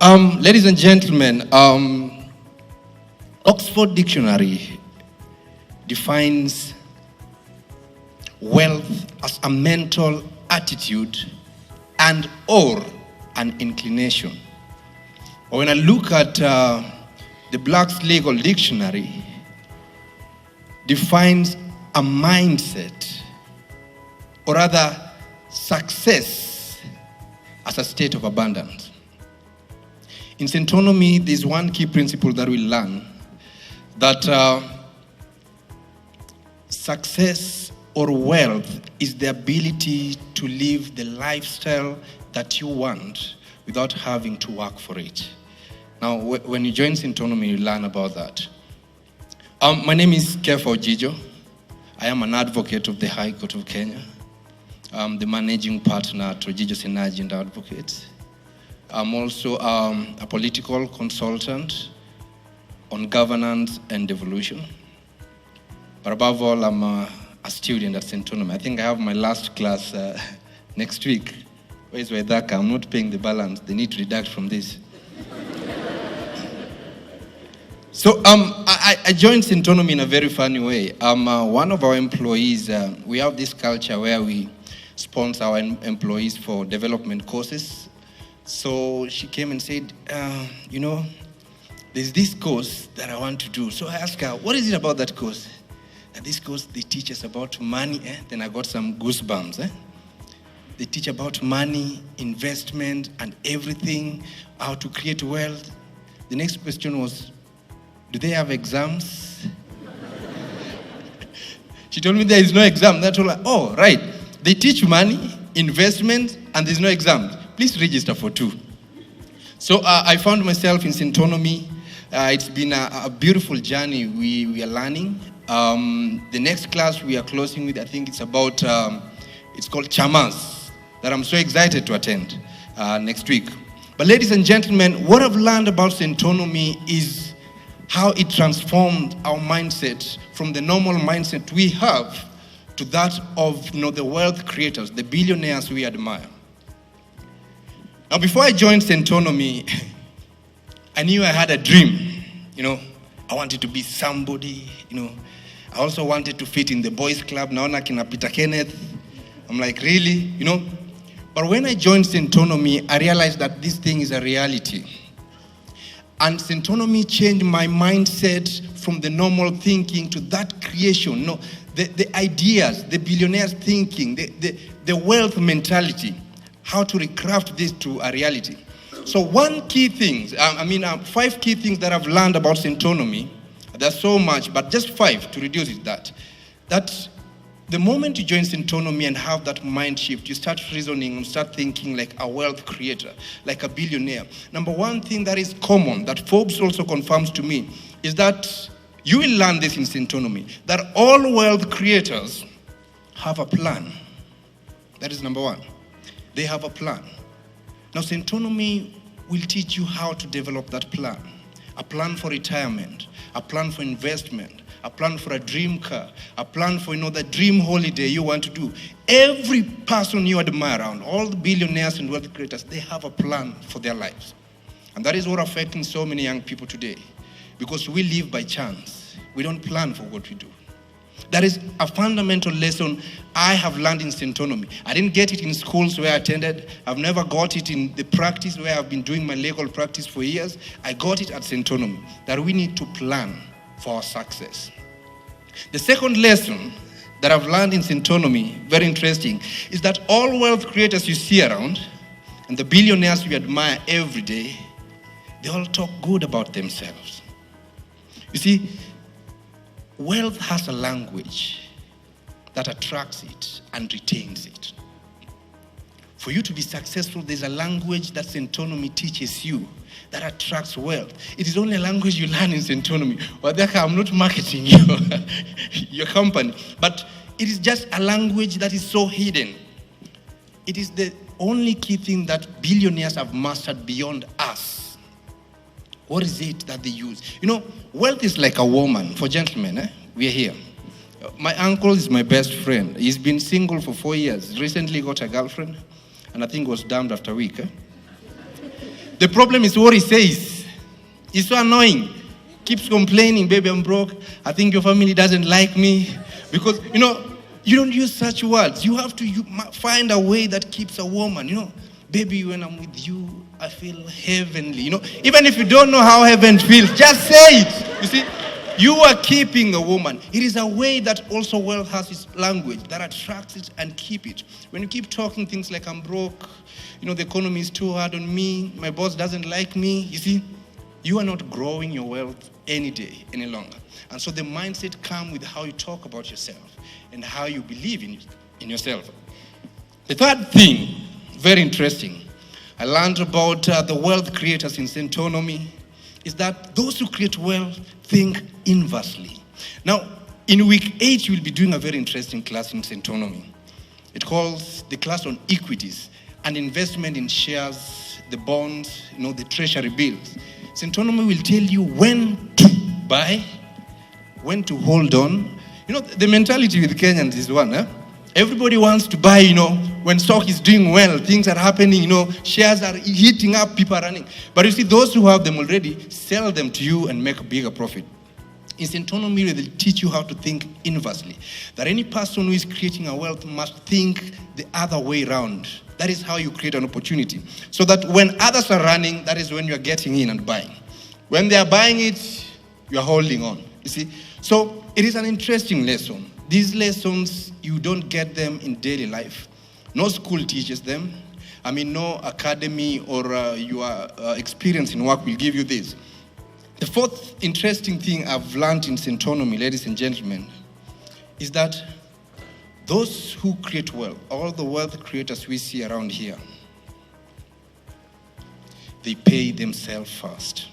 Ladies and gentlemen, Oxford Dictionary defines wealth as a mental attitude and or an inclination. When I look at the Black's Legal Dictionary, defines a mindset, or rather success, as a state of abundance. In Centonomy, there's one key principle that we learn, that success or wealth is the ability to live the lifestyle that you want without having to work for it. Now, when you join Centonomy, you learn about that. My name is Kepher Ojijo. I am an advocate of the High Court of Kenya. I'm the managing partner at Ojijo Synergy and Advocates. I'm also a political consultant on governance and devolution. But above all, I'm a student at Centonomy. I think I have my last class next week. Where's Waidaka? I'm not paying the balance. They need to deduct from this. So I joined Centonomy in a very funny way. One of our employees, we have this culture where we sponsor our employees for development courses. So she came and said, there's this course that I want to do. So I asked her, what is it about that course? And this course, they teach us about money. Then I got some goosebumps. They teach about money, investment, and everything, how to create wealth. The next question was, do they have exams? She told me there is no exam. I told her, oh, right. They teach money, investment, and there's no exams. Please register for 2. So I found myself in Centonomy. It's been a beautiful journey we are learning. The next class we are closing with, I think it's about, it's called Chamas, that I'm so excited to attend next week. But ladies and gentlemen, what I've learned about Centonomy is how it transformed our mindset from the normal mindset we have to that of the wealth creators, the billionaires we admire. Now, before I joined Centonomy, I knew I had a dream. I wanted to be somebody. I also wanted to fit in the boys' club. Naona kina Peter Kenneth. I'm like, really? But when I joined Centonomy, I realized that this thing is a reality. And Centonomy changed my mindset from the normal thinking to that creation. The ideas, the billionaires thinking, the wealth mentality, how to recraft this to a reality. So 5 key things that I've learned about Centonomy. There's so much, but just 5 to reduce it. That the moment you join Centonomy and have that mind shift, you start reasoning and start thinking like a wealth creator, like a billionaire. Number 1 thing that is common, that Forbes also confirms to me, is that you will learn this in Centonomy, that all wealth creators have a plan. That is number 1. They have a plan. Now, Centonomy will teach you how to develop that plan. A plan for retirement, a plan for investment, a plan for a dream car, a plan for the dream holiday you want to do. Every person you admire around, all the billionaires and wealth creators, they have a plan for their lives. And that is what affecting so many young people today. Because we live by chance. We don't plan for what we do. That is a fundamental lesson I have learned in Centonomy. I didn't get it in schools where I attended. I've never got it in the practice where I've been doing my legal practice for years. I got it at Centonomy, that we need to plan for our success. The second lesson that I've learned in Centonomy, very interesting, is that all wealth creators you see around and the billionaires we admire every day, they all talk good about themselves. You see, wealth has a language that attracts it and retains it. For you to be successful, there's a language that Centonomy teaches you that attracts wealth. It is only a language you learn in Centonomy. I'm not marketing your company, but it is just a language that is so hidden. It is the only key thing that billionaires have mastered beyond us. What is it that they use? Wealth is like a woman. For gentlemen, we are here. My uncle is my best friend. He's been single for 4 years. Recently got a girlfriend, and I think was dumped after a week. The problem is what he says. It's so annoying. Keeps complaining, baby, I'm broke. I think your family doesn't like me. Because, you don't use such words. You have to find a way that keeps a woman, baby, when I'm with you, I feel heavenly. Even if you don't know how heaven feels, just say it. You see, you are keeping a woman. It is a way that also wealth has its language that attracts it and keep it. When you keep talking things like I'm broke, the economy is too hard on me, my boss doesn't like me, you see, you are not growing your wealth any day, any longer. And so the mindset comes with how you talk about yourself and how you believe in yourself. The third thing, very interesting, I learned about the wealth creators in Centonomy, is that those who create wealth think inversely. Now, in week 8, you'll be doing a very interesting class in Centonomy. It calls the class on equities and investment in shares, the bonds, the treasury bills. Centonomy will tell you when to buy, when to hold on. The mentality with Kenyans is one, Everybody wants to buy, when stock is doing well, things are happening, shares are heating up, people are running. But you see, those who have them already, sell them to you and make a bigger profit. In Centonomy, they teach you how to think inversely. That any person who is creating a wealth must think the other way around. That is how you create an opportunity. So that when others are running, that is when you are getting in and buying. When they are buying it, you are holding on. You see? So it is an interesting lesson. These lessons, you don't get them in daily life. No school teaches them. No academy or your experience in work will give you this. The fourth interesting thing I've learned in Centonomy, ladies and gentlemen, is that those who create wealth, all the wealth creators we see around here, they pay themselves first.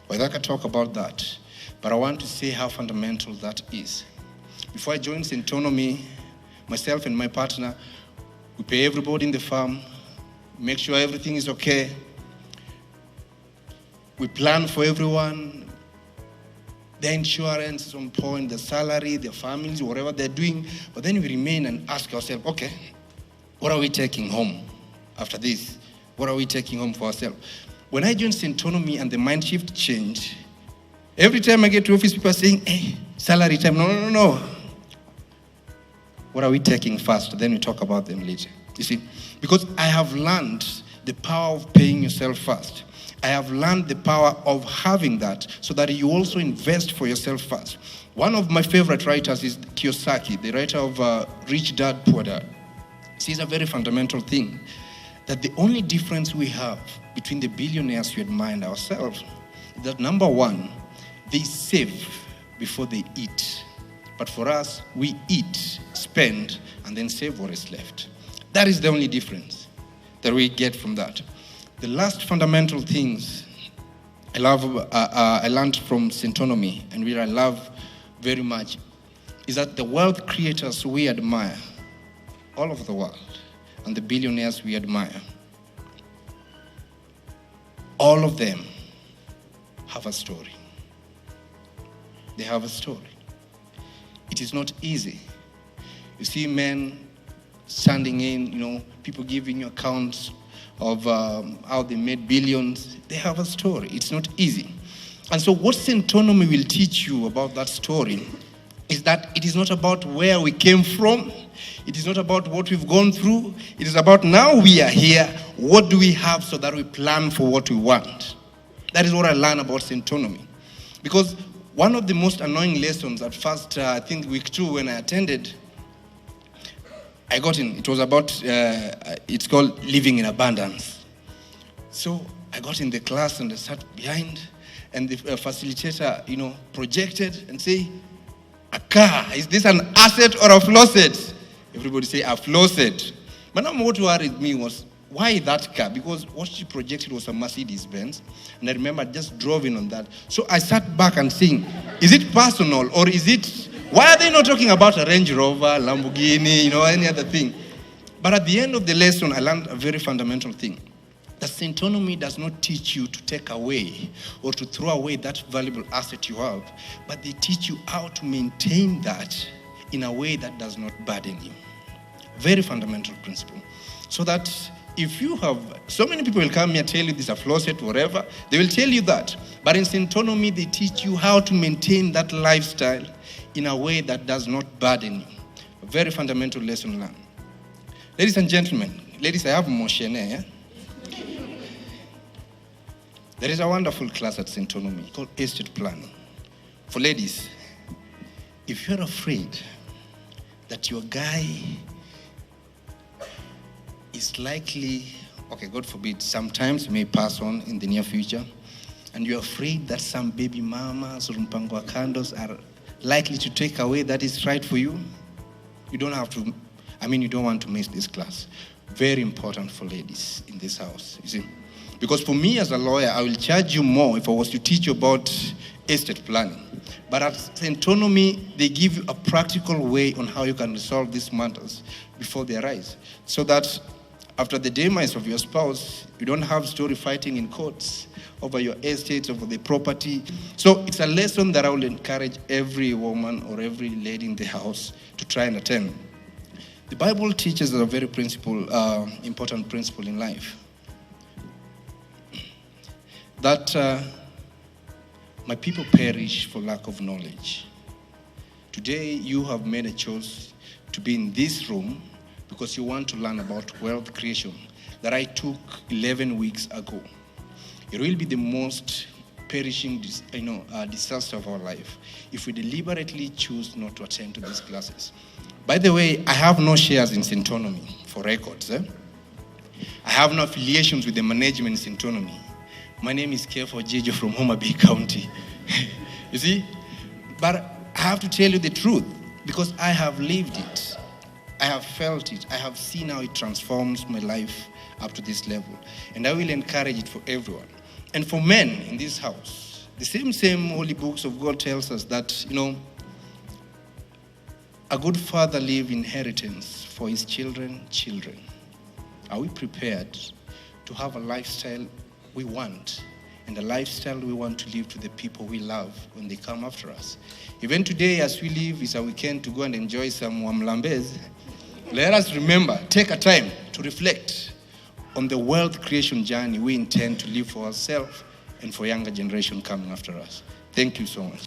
Well, I can talk about that, but I want to say how fundamental that is. Before I joined Centonomy, myself and my partner, we pay everybody in the farm, make sure everything is okay. We plan for everyone, their insurance is on point, their salary, their families, whatever they're doing. But then we remain and ask ourselves, okay, what are we taking home after this? What are we taking home for ourselves? When I joined Centonomy and the mind shift changed, every time I get to office, people are saying, hey, salary time. No. What are we taking first? Then we talk about them later. You see, because I have learned the power of paying yourself first. I have learned the power of having that so that you also invest for yourself first. One of my favorite writers is Kiyosaki, the writer of Rich Dad, Poor Dad. He says a very fundamental thing, that the only difference we have between the billionaires we admire and ourselves is that, number one, they save before they eat. But for us, we eat, spend, and then save what is left. That is the only difference that we get from that. The last fundamental things I learned from Centonomy, and which I love very much, is that the wealth creators we admire all over the world, and the billionaires we admire, all of them have a story. They have a story. It is not easy. You see men standing in, people giving you accounts of how they made billions. They have a story. It's not easy. And so what Centonomy will teach you about that story is that it is not about where we came from. It is not about what we've gone through. It is about now we are here. What do we have so that we plan for what we want? That is what I learned about Centonomy. Because one of the most annoying lessons at first, I think week 2 when I attended, I got in. It was about, it's called living in abundance. So I got in the class and I sat behind, and the facilitator, projected and say, a car, is this an asset or a faucet? Everybody say a faucet. But now what worried me was, why that car? Because what she projected was a Mercedes-Benz. And I remember I just drove in on that. So I sat back and saying, is it personal or is it... Why are they not talking about a Range Rover, Lamborghini, any other thing? But at the end of the lesson, I learned a very fundamental thing. That Centonomy does not teach you to take away or to throw away that valuable asset you have, but they teach you how to maintain that in a way that does not burden you. Very fundamental principle. So that if you have, so many people will come here, tell you this is a flow set, whatever. They will tell you that. But in Centonomy, they teach you how to maintain that lifestyle in a way that does not burden you. A very fundamental lesson learned. Ladies and gentlemen, ladies, I have motion here. There is a wonderful class at Centonomy called estate planning. For ladies, if you're afraid that your guy is likely, okay, God forbid, sometimes may pass on in the near future, and you're afraid that some baby mamas or mpango kandos are likely to take away that is right for you, you don't want to miss this class. Very important for ladies in this house, you see. Because for me as a lawyer, I will charge you more if I was to teach you about estate planning. But at Centonomy, they give you a practical way on how you can resolve these matters before they arise. So that after the demise of your spouse, you don't have story fighting in courts over your estate, over the property. So it's a lesson that I will encourage every woman or every lady in the house to try and attend. The Bible teaches a very important principle in life. That my people perish for lack of knowledge. Today, you have made a choice to be in this room because you want to learn about wealth creation that I took 11 weeks ago. It will be the most perishing disaster of our life if we deliberately choose not to attend to these classes. By the way, I have no shares in Centonomy, for records. I have no affiliations with the management in Centonomy. My name is Kepher Ojijo from Homa Bay County. You see? But I have to tell you the truth because I have lived it. I have felt it. I have seen how it transforms my life up to this level. And I will encourage it for everyone. And for men in this house, the same holy books of God tells us that, a good father leaves inheritance for his children. Are we prepared to have a lifestyle we want and a lifestyle we want to live to the people we love when they come after us? Even today, as we leave, it's a weekend to go and enjoy some wamlambes. Let us remember, take a time to reflect on the wealth creation journey we intend to live for ourselves and for younger generation coming after us. Thank you so much.